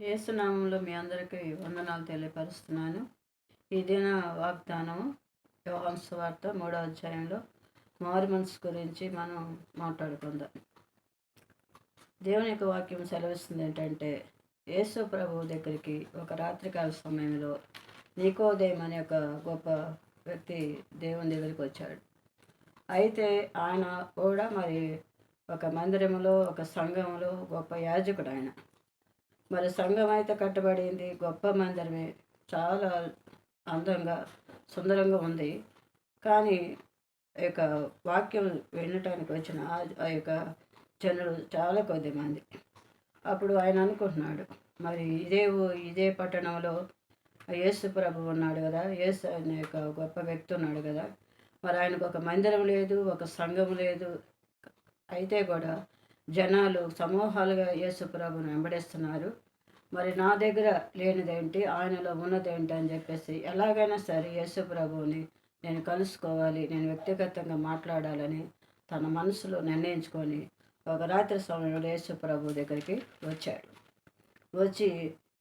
యేసునామంలో మీ అందరికీ వందనాలు తెలియపరుస్తున్నాను. ఈ దిన వాగ్దానం యోహాను సువార్త 3వ అధ్యాయంలో మారు మనసు గురించి మనం మాట్లాడుకుందాం. దేవుని యొక్క వాక్యం సెలవిస్తుంది ఏంటంటే, యేసు ప్రభువు దగ్గరికి ఒక రాత్రికాల సమయంలో నికోదేము అనే ఒక గొప్ప వ్యక్తి దేవుని దగ్గరికి వచ్చాడు. అయితే ఆయన కూడా ఒక మందిరంలో ఒక సంఘంలో గొప్ప యాజకుడు ఆయన. మరి సంఘం అయితే కట్టబడింది, గొప్ప మందిరమే, చాలా అందంగా సుందరంగా ఉంది. కానీ ఈ యొక్క వాక్యం వినటానికి వచ్చిన ఆ యొక్క జనులు చాలా కొద్ది మంది. అప్పుడు ఆయన అనుకుంటున్నాడు, మరి ఇదే పట్టణంలో యేసు ప్రభు ఉన్నాడు కదా, యేసు అనే యొక్క గొప్ప వ్యక్తి ఉన్నాడు కదా, మరి ఆయనకు ఒక మందిరం లేదు, ఒక సంఘం లేదు. అయితే కూడా జనాలు సమూహాలుగా యేసు ప్రభుని వెంబడిస్తున్నారు. మరి నా దగ్గర లేనిదేంటి, ఆయనలో ఉన్నదేంటి అని చెప్పేసి ఎలాగైనా సరే యేసు ప్రభువుని నేను కలుసుకోవాలి, నేను వ్యక్తిగతంగా మాట్లాడాలని తన మనసులో నిర్ణయించుకొని ఒక రాత్రి సమయంలో యేసు ప్రభు దగ్గరికి వచ్చాడు. వచ్చి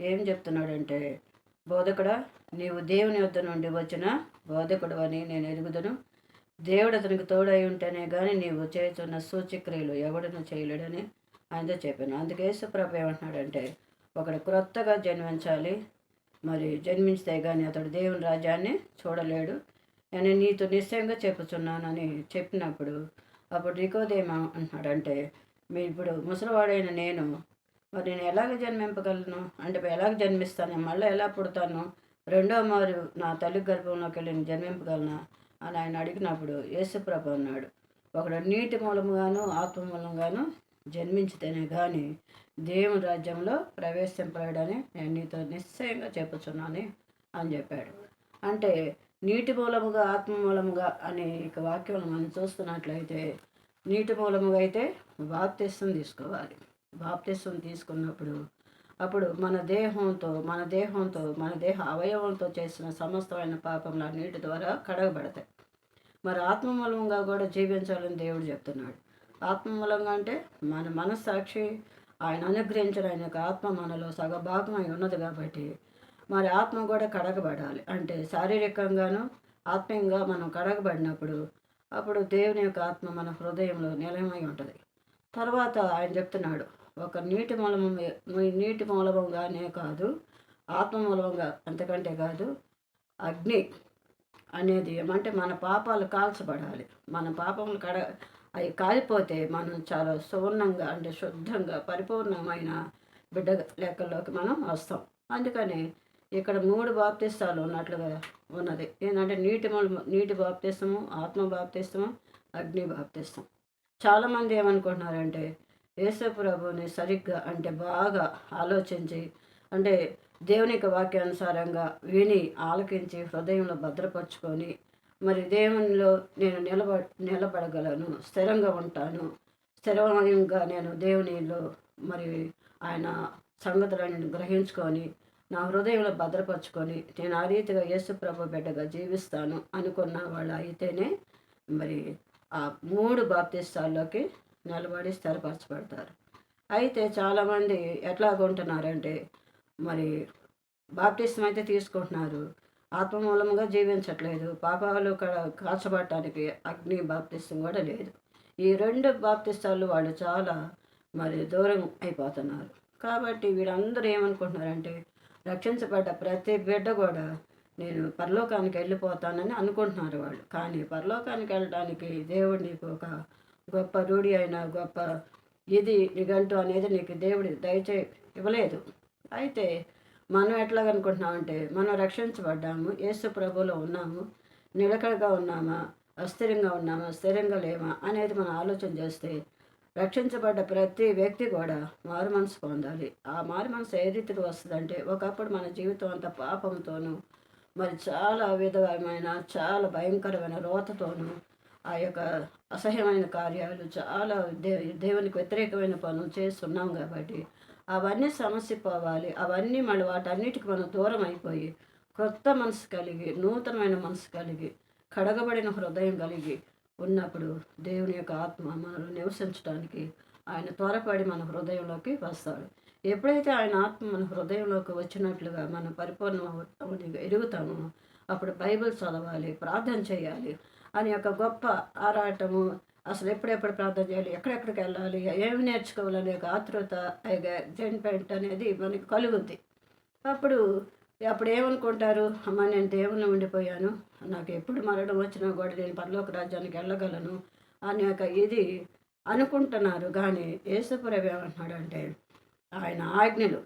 ఏం చెప్తున్నాడంటే, బోధకుడా, నీవు దేవుని వద్ద నుండి వచ్చిన బోధకుడు అని నేను ఎరుగుదును. దేవుడు అతనికి తోడై ఉంటేనే కానీ నీవు చేస్తున్న సూచక్రియలు ఎవడను చేయలేడని ఆయనతో చెప్పాను. అందుకే యేసుప్రభు ఏమంటున్నాడంటే, ఒకడు క్రొత్తగా జన్మించాలి, మరి జన్మించితే కానీ అతడు దేవుని రాజ్యాన్ని చూడలేడు. నేను నీతో నిశ్చయంగా చెప్పుచున్నానని చెప్పినప్పుడు అప్పుడు నికోదేము అంటున్నాడంటే, ఇప్పుడు ముసలివాడైన మరి నేను ఎలాగ జన్మింపగలను అంటే, ఎలాగ జన్మిస్తాను, మళ్ళీ ఎలా పుడతాను, రెండో మారు నా తల్లి గర్భంలోకి వెళ్ళి జన్మింపగలనా అని ఆయన అడిగినప్పుడు యేసుప్రభు అన్నాడు, ఒకడు నీటి మూలముగాను ఆత్మ మూలంగాను జన్మించితేనే కానీ దేవుని రాజ్యంలో ప్రవేశింపలేడని నేను నీతో నిశ్చయంగా చెప్పుచున్నాను అని చెప్పాడు. అంటే నీటి మూలముగా ఆత్మ మూలముగా అనే ఇక వాక్యం మనం చూస్తున్నట్లయితే, నీటి మూలముగా అయితే బాప్తిస్తం తీసుకోవాలి. బాప్తిస్తం తీసుకున్నప్పుడు అప్పుడు మన దేహ అవయవంతో చేసిన సమస్తమైన పాపంలో నీటి ద్వారా కడగబడతాయి. మరి ఆత్మ మూలంగా కూడా జీవించాలని దేవుడు చెప్తున్నాడు. ఆత్మ మూలంగా అంటే మన మనస్సాక్షి ఆయన అనుగ్రహించిన ఆయన యొక్క ఆత్మ మనలో సగభాగమై ఉన్నది కాబట్టి మరి ఆత్మ కూడా కడగబడాలి. అంటే శారీరకంగాను ఆత్మీయంగా మనం కడగబడినప్పుడు అప్పుడు దేవుని యొక్క ఆత్మ మన హృదయంలో నిలయమై ఉంటుంది. తర్వాత ఆయన చెప్తున్నాడు, ఒక నీటి మూలముగానే కాదు, ఆత్మ మూలంగా అంతకంటే కాదు, అగ్ని అనేది ఏమంటే మన పాపాలు కాల్చబడాలి. మన పాపములు అవి కాలిపోతే మనం చాలా సువర్ణంగా అంటే శుద్ధంగా పరిపూర్ణమైన బిడ్డ లెక్కల్లోకి మనం వస్తాం. అందుకని ఇక్కడ 3 బాప్తిస్తాలు ఉన్నట్లుగా ఉన్నది. ఏంటంటే నీటి బాప్తిస్తము, ఆత్మ బాప్తిస్తము, అగ్ని బాప్తిస్తం. చాలామంది ఏమనుకుంటున్నారంటే, యేసు ప్రభువుని సరిగ్గా అంటే బాగా ఆలోచించి అంటే దేవునికి వాక్యానుసారంగా విని ఆలకించి హృదయంలో భద్రపరుచుకొని మరి దేవునిలో నేను నిలబడగలను, స్థిరంగా ఉంటాను, స్థిరంగా నేను దేవునిలో మరి ఆయన సంగతులను గ్రహించుకొని నా హృదయంలో భద్రపరుచుకొని నేను ఆ రీతిగా యేసు ప్రభు బిడ్డగా జీవిస్తాను అనుకున్న వాళ్ళు అయితేనే మరి ఆ 3 బాప్తిస్తాల్లోకి నిలబడి స్థిరపరచబడతారు. అయితే చాలామంది ఎట్లాగుంటున్నారంటే, మరి బాప్టిస్తం అయితే తీసుకుంటున్నారు, ఆత్మ మూలంగా జీవించట్లేదు, పాపాలు కాల్చబడటానికి అగ్ని బాప్తిస్తం కూడా లేదు. ఈ 2 బాప్తిస్తాలు వాళ్ళు చాలా మరి దూరం అయిపోతున్నారు. కాబట్టి వీళ్ళందరూ ఏమనుకుంటున్నారంటే, రక్షించబడ్డ ప్రతి బిడ్డ కూడా నేను పరలోకానికి వెళ్ళిపోతానని అనుకుంటున్నారు వాళ్ళు. కానీ పరలోకానికి వెళ్ళడానికి దేవుడు నీకు ఒక గొప్ప రూఢి అయిన గొప్ప నిఘంటు అనేది నీకు దేవుడు ఇవ్వలేదు. అయితే మనం ఎట్లాగనుకుంటున్నామంటే, మనం రక్షించబడ్డాము, యేసు ప్రభువులో ఉన్నాము, నిలకడగా ఉన్నామా, అస్థిరంగా ఉన్నామా, స్థిరంగా లేమా అనేది మనం ఆలోచన చేస్తే, రక్షించబడ్డ ప్రతి వ్యక్తి కూడా మారు మనసు పొందాలి. ఆ మారు మనసు ఏ రీతికి వస్తుందంటే, ఒకప్పుడు మన జీవితం అంతా పాపంతోనూ మరి చాలా విధమైన చాలా భయంకరమైన రోతతోనూ ఆ యొక్క అసహ్యమైన కార్యాలు చాలా దేవునికి వ్యతిరేకమైన పనులు చేస్తున్నాం కాబట్టి అవన్నీ సమస్య పోవాలి. అవన్నీ మళ్ళీ వాటన్నిటికి మనం దూరం అయిపోయి కొత్త మనసు కలిగి, నూతనమైన మనసు కలిగి, కడగబడిన హృదయం కలిగి ఉన్నప్పుడు దేవుని యొక్క ఆత్మ మనలో నివసించడానికి ఆయన త్వరపడి మన హృదయంలోకి వస్తాడు. ఎప్పుడైతే ఆయన ఆత్మ మన హృదయంలోకి వచ్చినట్లుగా మనం ఎరుగుతామో అప్పుడు బైబిల్ చదవాలి, ప్రార్థన చేయాలి అని ఒక గొప్ప ఆరాటము, అసలు ఎప్పుడెప్పుడు ప్రార్థన చేయాలి, ఎక్కడెక్కడికి వెళ్ళాలి, ఏమి నేర్చుకోవాలనే ఒక ఆతృత, ఎగ్జైట్‌మెంట్ అనేది మనకి కలుగుద్ది. అప్పుడు అప్పుడు ఏమనుకుంటారు, అమ్మ నేను దేవునిలో ఉండిపోయాను, నాకు ఎప్పుడు మరణం వచ్చినా కూడా నేను పరలోక రాజ్యానికి వెళ్ళగలను అనే ఒక ఇది అనుకుంటున్నారు. కానీ యేసుప్రభు ఏమంటున్నాడంటే, ఆయన ఆజ్ఞలు,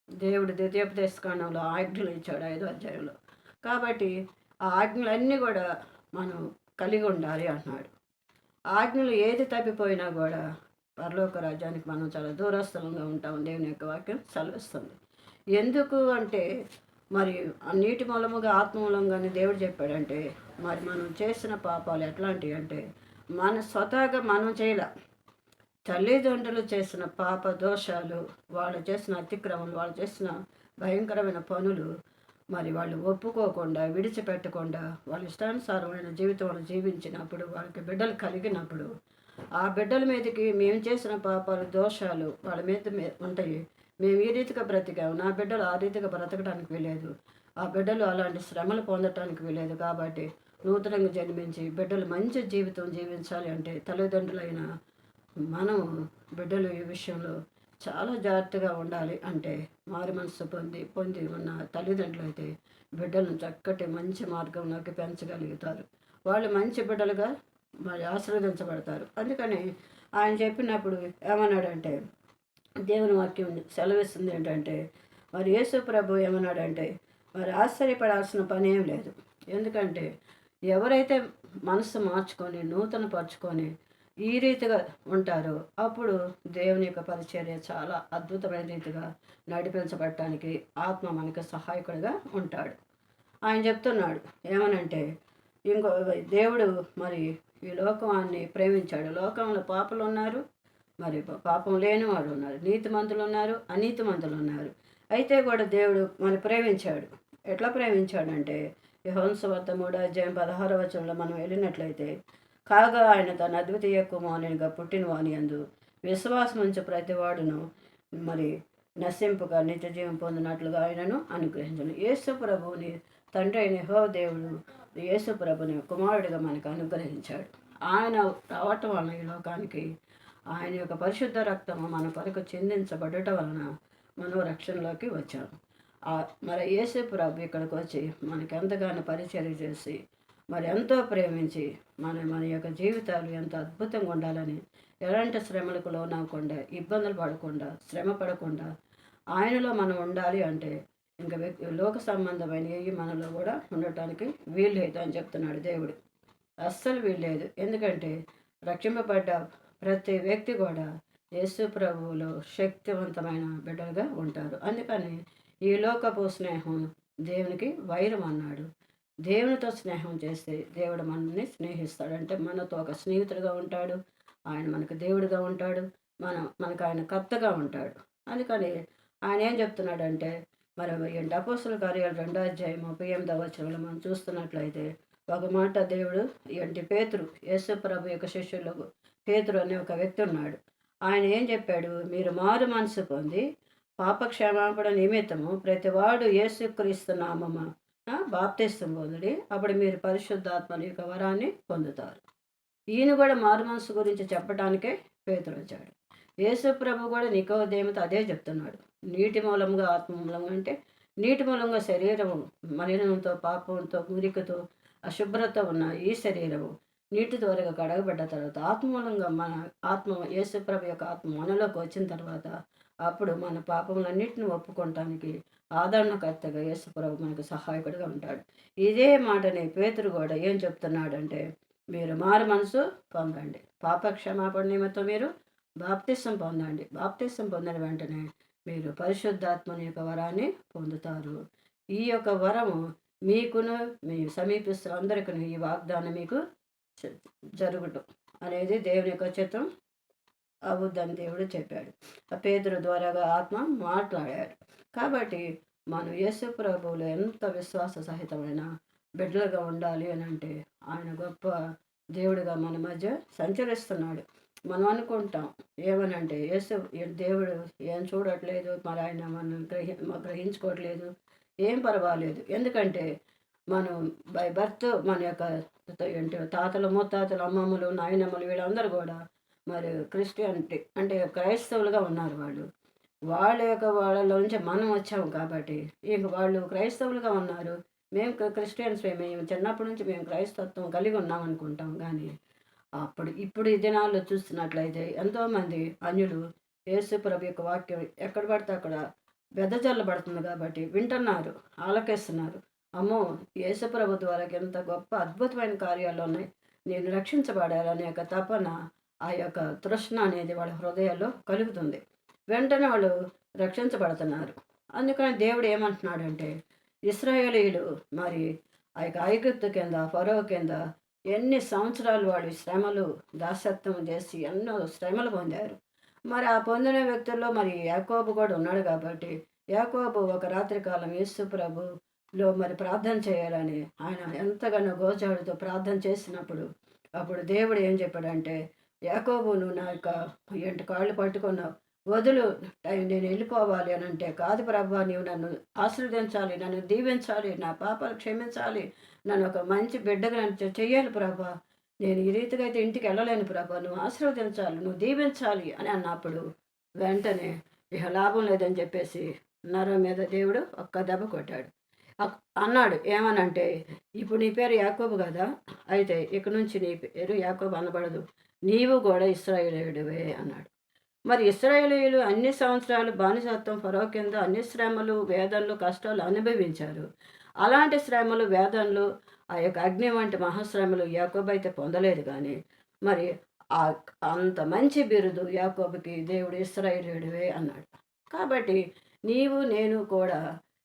దేవుడు ద్వితీయోపదేశకాండంలో ఆజ్ఞలు ఇచ్చాడు 5వ అధ్యాయంలో. కాబట్టి ఆ ఆజ్ఞలన్నీ కూడా మనం కలిగి ఉండాలి అంటున్నాడు. ఆజ్ఞలు ఏది తప్పిపోయినా కూడా పరలోక రాజ్యానికి మనం చాలా దూరస్థలంగా ఉంటాం, దేవుని యొక్క వాక్యం సెలవిస్తుంది. ఎందుకు అంటే మరి నీటి మూలముగా ఆత్మ మూలంగానే దేవుడు చెప్పాడంటే, మరి మనం చేసిన పాపాలు ఎట్లాంటివి అంటే మన స్వతహాగా మనం చేయలే, తల్లిదండ్రులు చేసిన పాప దోషాలు, వాళ్ళు చేసిన అతిక్రమలు, వాళ్ళు చేసిన భయంకరమైన పనులు, మరి వాళ్ళు ఒప్పుకోకుండా విడిచిపెట్టకుండా వాళ్ళ ఇష్టానుసారమైన జీవితం జీవించినప్పుడు, వాళ్ళకి బిడ్డలు కలిగినప్పుడు ఆ బిడ్డల మీదకి మేము చేసిన పాపాలు దోషాలు వాళ్ళ మీద ఉంటాయి. మేము ఈ రీతిగా బ్రతికాము, నా బిడ్డలు ఆ రీతిగా బ్రతకడానికి వీలేదు, ఆ బిడ్డలు అలాంటి శ్రమలు పొందటానికి వీలేదు. కాబట్టి నూతనంగా జన్మించి బిడ్డలు మంచి జీవితం జీవించాలి అంటే తల్లిదండ్రులైన మనం బిడ్డలు ఈ విషయంలో చాలా జాగ్రత్తగా ఉండాలి. అంటే మారు మనసు పొంది ఉన్న తల్లిదండ్రులు అయితే బిడ్డలను చక్కటి మంచి మార్గంలోకి పెంచగలుగుతారు. వాళ్ళు మంచి బిడ్డలుగా మరి ఆశీర్వదించబడతారు. అందుకని ఆయన చెప్పినప్పుడు ఏమన్నాడంటే, దేవుని వాక్యం సెలవిస్తుంది ఏంటంటే, మరి యేసు ప్రభు ఏమన్నాడంటే, మరి ఆశ్చర్యపడాల్సిన పని ఏం లేదు. ఎందుకంటే ఎవరైతే మనసు మార్చుకొని నూతన పరుచుకొని ఈ రీతిగా ఉంటారో అప్పుడు దేవుని యొక్క పరిచర్య చాలా అద్భుతమైన రీతిగా నడిపించబడటానికి ఆత్మ మనకు సహాయకుడిగా ఉంటాడు. ఆయన చెప్తున్నాడు ఏమనంటే, ఇంకో దేవుడు మరి ఈ లోకాన్ని ప్రేమించాడు. లోకంలో పాపులు ఉన్నారు, మరి పాపం లేని వాడు ఉన్నారు, నీతిమంతులు ఉన్నారు, అనీతిమంతులు ఉన్నారు. అయితే కూడా దేవుడు మరి ప్రేమించాడు. ఎట్లా ప్రేమించాడంటే, యోహాను సువార్త 3వ అధ్యాయం 16వ వచనంలో మనం వెళ్ళినట్లయితే, కాగా ఆయన తన అద్వితీయ కుమారునిగా పుట్టిన వాని యందు విశ్వాసం ఉంచు ప్రతివాడును మరి నశింపుగా నిత్య జీవం పొందినట్లుగా ఆయనను అనుగ్రహించను. యేసు ప్రభువుని తండ్రి అయిన యెహోవా దేవుడు యేసు ప్రభుని కుమారుడిగా మనకు అనుగ్రహించాడు. ఆయన రావటం వలన ఈ లోకానికి ఆయన యొక్క పరిశుద్ధ రక్తము మన కొరకు చిందించబడట వలన మనం రక్షణలోకి వచ్చాము. మరి యేసు ప్రభు ఇక్కడికి వచ్చి మనకి ఎంతగానో పరిచర్య చేసి మరి ఎంతో ప్రేమించి మన యొక్క జీవితాలు ఎంతో అద్భుతంగా ఉండాలని, ఎలాంటి శ్రమలకు లోనవ్వకుండా, ఇబ్బందులు పడకుండా, శ్రమ పడకుండా ఆయనలో మనం ఉండాలి అంటే ఇంకా లోక సంబంధమైన ఏవి మనలో కూడా ఉండటానికి వీల్లేదు అని చెప్తున్నాడు దేవుడు. అస్సలు వీల్లేదు. ఎందుకంటే రక్షింపబడ్డ ప్రతి వ్యక్తి కూడా యేసు ప్రభువులో శక్తివంతమైన బిడ్డలుగా ఉంటారు. అందుకని ఈ లోకపు స్నేహం దేవునికి వైరం అన్నాడు. దేవునితో స్నేహం చేస్తే దేవుడు మనల్ని స్నేహిస్తాడు. అంటే మనతో ఒక స్నేహితుడిగా ఉంటాడు, ఆయన మనకు దేవుడిగా ఉంటాడు, మనకు ఆయన కర్తగా ఉంటాడు. అందుకని ఆయన ఏం చెప్తున్నాడంటే, మరి అపోస్తలుల కార్యాలు 2వ అధ్యాయం 38వ వచనంలో మనం చూస్తున్నట్లయితే ఒక మాట దేవుడు పేతురు, యేసు ప్రభు యొక్క శిష్యులకు పేతురు అనే ఒక వ్యక్తి ఉన్నాడు. ఆయన ఏం చెప్పాడు, మీరు మారు మనసు పొంది పాపక్షమాపణ నిమిత్తము ప్రతివాడు యేసుక్రీస్తు నామమ బాప్తిస్తం పొందుడి, అప్పుడు మీరు పరిశుద్ధాత్మ యొక్క వరాన్ని పొందుతారు. ఈయన కూడా మారు మనసు గురించి చెప్పడానికే పేతురు వచ్చాడు. యేసు ప్రభు కూడా నికోదేముతో అదే చెప్తున్నాడు. నీటి మూలంగా ఆత్మ మూలంగా అంటే నీటి మూలంగా శరీరము మలినంతో, పాపంతో, మురికతో, అశుభ్రత ఉన్న ఈ శరీరము నీటి ద్వారా కడగబడ్డ తర్వాత ఆత్మూలంగా మన ఆత్మ యేసుప్రభు యొక్క ఆత్మ మనలోకి వచ్చిన తర్వాత అప్పుడు మన పాపములన్నింటిని ఒప్పుకోవటానికి ఆదరణకర్తగా యేసుప్రభు మనకు సహాయకుడిగా ఉంటాడు. ఇదే మాటని పేతురు కూడా ఏం చెప్తున్నాడంటే, మీరు మారు మనసు పొందండి, పాప క్షమాపణ నిమిత్తం మీరు బాప్తిసం పొందండి, బాప్తిసం పొందిన వెంటనే మీరు పరిశుద్ధాత్మని యొక్క వరాన్ని పొందుతారు. ఈ యొక్క వరము మీకును మీ సమీపిస్తున్న అందరికీ ఈ వాగ్దానం మీకు జరుగుటం అనేది దేవుని యొక్క చిత్తం అవుద్దని దేవుడు చెప్పాడు. ఆ పేతురు ద్వారాగా ఆత్మ మాట్లాడాడు. కాబట్టి మనం యేసు ప్రభువులో ఎంత విశ్వాస సహితమైన బిడ్డలుగా ఉండాలి అని అంటే, ఆయన గొప్ప దేవుడిగా మన మధ్య సంచరిస్తున్నాడు. మనం అనుకుంటాం ఏమనంటే దేవుడు ఏం చూడట్లేదు, మరి ఆయన మనం గ్రహించుకోవట్లేదు, ఏం పర్వాలేదు. ఎందుకంటే మనం బై బర్త్ మన యొక్క ఏంటి తాతలు, ముత్తాతలు, అమ్మమ్మలు, నాయనమ్మలు వీళ్ళందరూ కూడా మరి క్రిస్టియానిటీ అంటే క్రైస్తవులుగా ఉన్నారు వాళ్ళు. వాళ్ళలోంచి మనం వచ్చాము కాబట్టి ఇంక వాళ్ళు క్రైస్తవులుగా ఉన్నారు. మేము క్రిస్టియన్స్‌మే. మేము చిన్నప్పటి నుంచి మేము క్రైస్తవత్వం కలిగి ఉన్నాం అనుకుంటాం గానీ, ఇప్పుడు ఈ దినాల్లో చూస్తున్నట్లయితే ఎంతోమంది అన్యులు యేసు ప్రభు యొక్క వాక్యం ఎక్కడ పడితే అక్కడ వెదజల్లబడుతుంది కాబట్టి వింటున్నారు, ఆలకిస్తున్నారు. అమ్మో! యేసు ప్రభు ద్వారా ఎంత గొప్ప అద్భుతమైన కార్యాలున్నాయి. నేను రక్షించబడాలనే యొక్క తపన, ఆ యొక్క తృష్ణ అనేది వాళ్ళ హృదయాల్లో కలుగుతుంది. వెంటనే వాళ్ళు రక్షించబడుతున్నారు. అందుకని దేవుడు ఏమంటున్నాడంటే, ఇశ్రాయేలీయులు మరి ఆ యొక్క ఐగుప్తు కింద, ఫరో కింద ఎన్ని సంవత్సరాలు వాళ్ళు శ్రమలు, దాసత్వం చేసి ఎన్నో శ్రమలు పొందారు. మరి ఆ పొందిన వ్యక్తుల్లో మరి యాకోబు కూడా ఉన్నాడు కాబట్టి, యాకోబు ఒక రాత్రి కాలం యేసు ప్రభులో మరి ప్రార్థన చేయాలని ఆయన ఎంతగానో గోజాడుతూ ప్రార్థన చేసినప్పుడు, అప్పుడు దేవుడు ఏం చెప్పాడంటే, యాకోబు నువ్వు నా యొక్క కాళ్ళు పట్టుకున్నావు, వదులు, నేను వెళ్ళిపోవాలి అని అంటే, కాదు ప్రభా నీవు నన్ను ఆశీర్వదించాలి, నన్ను దీవించాలి, నా పాపాలు క్షమించాలి, నన్ను ఒక మంచి బిడ్డగా నన్ను చెయ్యాలి ప్రభా, నేను ఈ రీతిగా అయితే ఇంటికి వెళ్ళలేను ప్రభా, నువ్వు ఆశీర్వదించాలి, నువ్వు దీవించాలి అని అన్నప్పుడు వెంటనే ఇక లాభం లేదని చెప్పేసి నరం మీద దేవుడు ఒక్క దెబ్బ కొట్టాడు. అన్నాడు ఏమనంటే, ఇప్పుడు నీ పేరు యాకోబు కదా, అయితే ఇక నుంచి నీ పేరు యాకోబు అనబడదు, నీవు కూడా ఇశ్రాయేలీయుడివే అన్నాడు. మరి ఇశ్రాయేలీయులు అన్ని సంవత్సరాలు బానిసత్వం ఫరో కింద అన్ని శ్రమలు, వేదనలు, కష్టాలు అనుభవించారు. అలాంటి శ్రమలు, వేదనలు, ఆ యొక్క అగ్ని వంటి మహాశ్రమలు యాకోబు అయితే పొందలేదు కానీ, మరి ఆ అంత మంచి బిరుదు యాకోబుకి దేవుడు ఇశ్రాయేలీయుడివే అన్నాడు. కాబట్టి నీవు నేను కూడా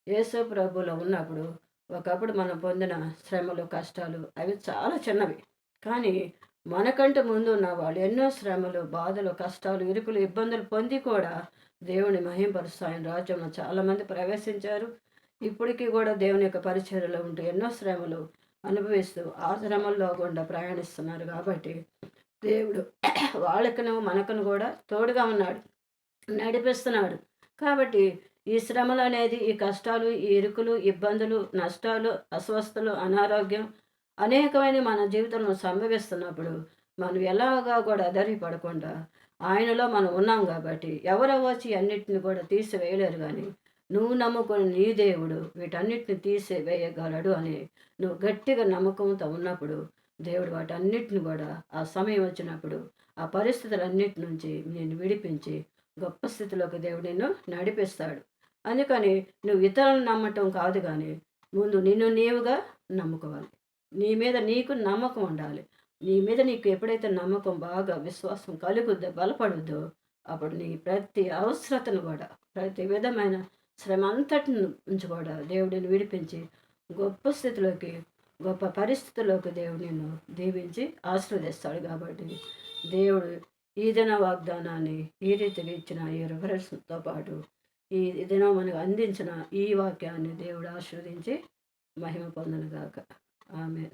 యేసు ప్రభువులో ఉన్నప్పుడు ఒకప్పుడు మనం పొందిన శ్రమలు, కష్టాలు అవి చాలా చిన్నవి. కానీ మనకంటే ముందు ఉన్నవాళ్ళు ఎన్నో శ్రమలు, బాధలు, కష్టాలు, ఇరుకులు, ఇబ్బందులు పొంది కూడా దేవుని మహింపరుస్తూ ఆయన రాజ్యంలో చాలామంది ప్రవేశించారు. ఇప్పటికీ కూడా దేవుని యొక్క పరిచర్యలో ఉంటూ ఎన్నో శ్రమలు అనుభవిస్తూ ఆ శ్రమల్లో గుండా ప్రయాణిస్తున్నారు కాబట్టి దేవుడు వాళ్ళకును మనకును కూడా తోడుగా ఉన్నాడు, నడిపిస్తున్నాడు. కాబట్టి ఈ శ్రమలు అనేది, ఈ కష్టాలు, ఈ ఇరుకులు, ఇబ్బందులు, నష్టాలు, అస్వస్థలు, అనారోగ్యం అనేకమైన మన జీవితంలో సంభవిస్తున్నప్పుడు మనం ఎలాగా కూడా అధైర్యపడకుండా ఆయనలో మనం ఉన్నాం కాబట్టి ఎవరో వచ్చి అన్నిటిని కూడా తీసివేయలేరు. కానీ నువ్వు నమ్ముకుని నీ దేవుడు వీటన్నిటిని తీసివేయగలడు అని నువ్వు గట్టిగా నమ్మకంతో ఉన్నప్పుడు దేవుడు వాటన్నిటిని కూడా ఆ సమయం వచ్చినప్పుడు ఆ పరిస్థితులన్నిటి నుంచి నేను విడిపించి గొప్ప స్థితిలోకి దేవుడు నిన్ను నడిపిస్తాడు. అందుకని నువ్వు ఇతరులను నమ్మటం కాదు కానీ ముందు నిన్ను నీవుగా నమ్ముకోవాలి. నీ మీద నీకు నమ్మకం ఉండాలి. నీ మీద నీకు ఎప్పుడైతే నమ్మకం బాగా విశ్వాసం కలుగుద్దో, బలపడుద్దో, అప్పుడు నీ ప్రతి అవసరతను కూడా, ప్రతి విధమైన శ్రమ అంతటిని నుంచి కూడా దేవుడిని విడిపించి గొప్ప స్థితిలోకి, గొప్ప పరిస్థితుల్లోకి దేవుడు నిన్ను దీవించి ఆశీర్వదిస్తాడు. కాబట్టి దేవుడు ఈ దిన వాగ్దానాన్ని ఈ రీతిగా ఇచ్చిన ఈ రిఫరెన్స్తో పాటు ఈ దినం మనకు అందించిన ఈ వాక్యాన్ని దేవుడు ఆశీర్వదించి మహిమ పొందునుగాక. ఆమేన్.